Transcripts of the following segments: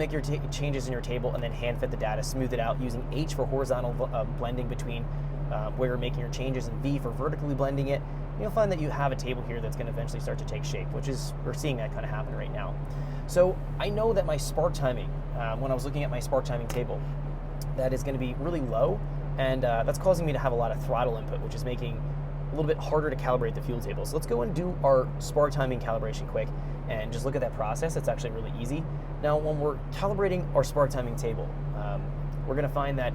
make your changes in your table and then hand fit the data, smooth it out using H for horizontal blending between where you're making your changes, and V for vertically blending it, you'll find that you have a table here that's going to eventually start to take shape, which is, we're seeing that kind of happen right now. So I know that my spark timing, when I was looking at my spark timing table, that is going to be really low, and that's causing me to have a lot of throttle input, which is making a little bit harder to calibrate the fuel table. So let's go and do our spark timing calibration quick and just look at that process. It's actually really easy. Now, when we're calibrating our spark timing table, we're going to find that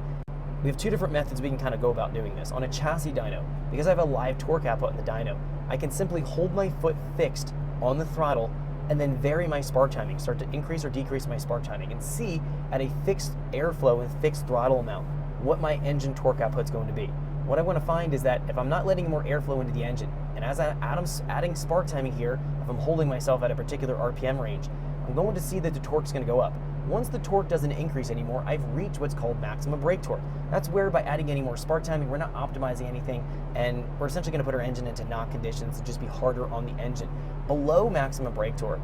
we have two different methods we can kind of go about doing this. On a chassis dyno, because I have a live torque output in the dyno, I can simply hold my foot fixed on the throttle and then vary my spark timing, start to increase or decrease my spark timing, and see at a fixed airflow and fixed throttle amount what my engine torque output is going to be. What I want to find is that if I'm not letting more airflow into the engine, and as I'm adding spark timing here, if I'm holding myself at a particular RPM range, I'm going to see that the torque is going to go up. Once the torque doesn't increase anymore, I've reached what's called maximum brake torque. That's where, by adding any more spark timing, we're not optimizing anything, and we're essentially going to put our engine into knock conditions and just be harder on the engine. Below maximum brake torque,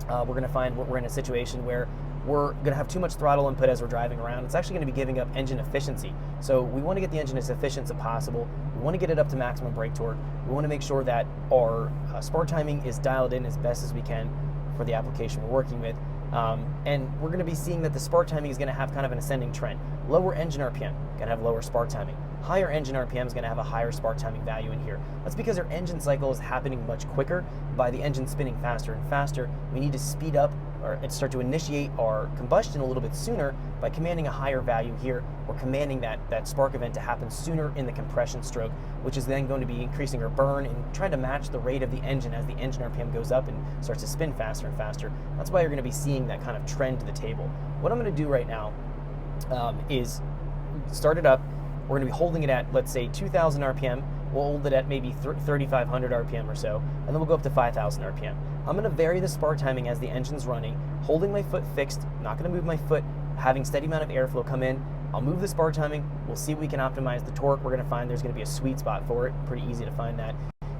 we're going to find we're in a situation where we're going to have too much throttle input as we're driving around. It's actually going to be giving up engine efficiency. So we want to get the engine as efficient as possible. We want to get it up to maximum brake torque. We want to make sure that our spark timing is dialed in as best as we can for the application we're working with. And we're going to be seeing that the spark timing is going to have kind of an ascending trend. Lower engine RPM, going to have lower spark timing. Higher engine RPM is going to have a higher spark timing value in here. That's because our engine cycle is happening much quicker. By the engine spinning faster and faster, we need to speed up or start to initiate our combustion a little bit sooner by commanding a higher value here, or commanding that spark event to happen sooner in the compression stroke, which is then going to be increasing our burn and trying to match the rate of the engine as the engine RPM goes up and starts to spin faster and faster. That's why you're going to be seeing that kind of trend to the table. What I'm going to do right now is start it up. We're going to be holding it at, let's say, 2,000 RPM. We'll hold it at maybe 3,500 RPM or so, and then we'll go up to 5,000 RPM. I'm going to vary the spark timing as the engine's running, holding my foot fixed, not going to move my foot, having steady amount of airflow come in. I'll move the spark timing. We'll see if we can optimize the torque. We're going to find there's going to be a sweet spot for it. Pretty easy to find that.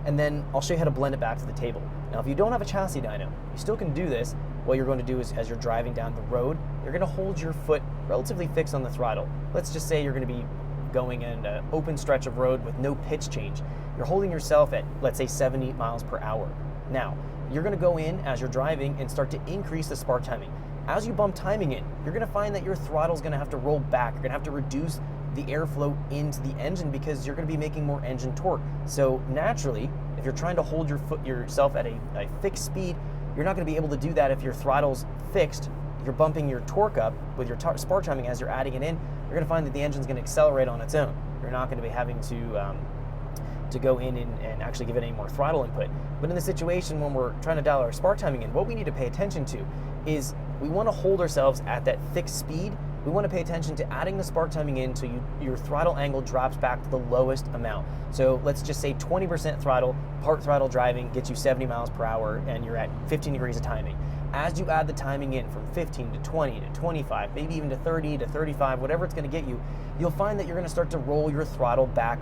And then I'll show you how to blend it back to the table. Now, if you don't have a chassis dyno, you still can do this. What you're going to do is, as you're driving down the road, you're going to hold your foot relatively fixed on the throttle. Let's just say you're going to be going in an open stretch of road with no pitch change. You're holding yourself at, let's say, 70 miles per hour. Now, you're going to go in as you're driving and start to increase the spark timing. As you bump timing in, you're going to find that your throttle's going to have to roll back. You're going to have to reduce the airflow into the engine because you're going to be making more engine torque. So naturally, if you're trying to hold yourself at a fixed speed, you're not going to be able to do that if your throttle's fixed. You're bumping your torque up with your spark timing as you're adding it in. You're going to find that the engine's going to accelerate on its own. You're not going to be having to go in and actually give it any more throttle input. But in the situation when we're trying to dial our spark timing in, what we need to pay attention to is we want to hold ourselves at that fixed speed. We want to pay attention to adding the spark timing in so your throttle angle drops back to the lowest amount. So let's just say 20% throttle, part throttle driving gets you 70 miles per hour and you're at 15 degrees of timing. As you add the timing in from 15 to 20 to 25, maybe even to 30 to 35, whatever it's going to get you, you'll find that you're going to start to roll your throttle back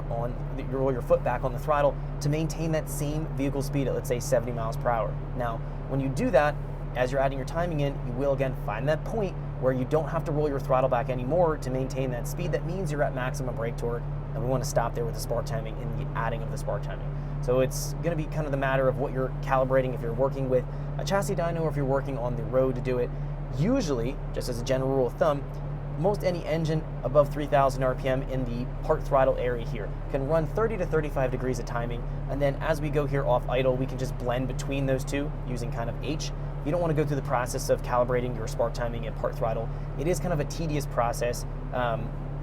roll your foot back on the throttle to maintain that same vehicle speed at, let's say, 70 miles per hour. Now, when you do that, as you're adding your timing in, you will again find that point where you don't have to roll your throttle back anymore to maintain that speed. That means you're at maximum brake torque, and we want to stop there with the spark timing and the adding of the spark timing. So it's going to be kind of the matter of what you're calibrating if you're working with a chassis dyno or if you're working on the road to do it. Usually, just as a general rule of thumb, most any engine above 3,000 RPM in the part throttle area here can run 30 to 35 degrees of timing, and then as we go here off idle, we can just blend between those two using kind of H. You don't want to go through the process of calibrating your spark timing at part throttle. It is kind of a tedious process.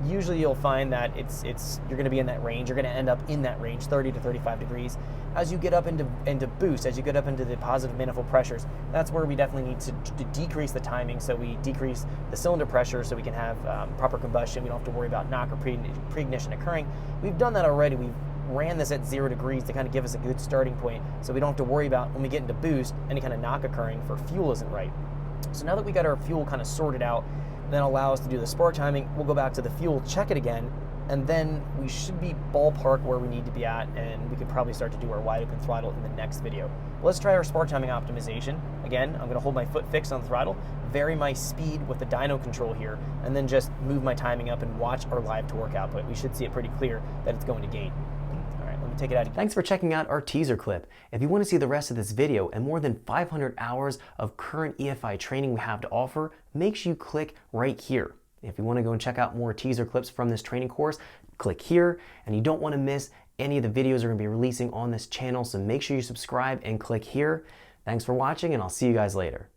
Usually you'll find that you're going to be in that range. You're going to end up in that range, 30 to 35 degrees. As you get up into boost, as you get up into the positive manifold pressures, that's where we definitely need to decrease the timing, so we decrease the cylinder pressure so we can have proper combustion. We don't have to worry about knock or pre-ignition occurring. We've done that already. We've ran this at 0 degrees to kind of give us a good starting point, so we don't have to worry about, when we get into boost, any kind of knock occurring for fuel isn't right. So now that we got our fuel kind of sorted out, then allow us to do the spark timing, we'll go back to the fuel, check it again, and then we should be ballpark where we need to be at, and we could probably start to do our wide open throttle in the next video. Let's try our spark timing optimization. Again, I'm gonna hold my foot fixed on the throttle, vary my speed with the dyno control here, and then just move my timing up and watch our live torque output. We should see it pretty clear that it's going to gain. All right, let me take it out again. Thanks for checking out our teaser clip. If you wanna see the rest of this video and more than 500 hours of current EFI training we have to offer, make sure you click right here. If you want to go and check out more teaser clips from this training course, click here, and you don't want to miss any of the videos we're going to be releasing on this channel, so make sure you subscribe and click here. Thanks for watching, and I'll see you guys later.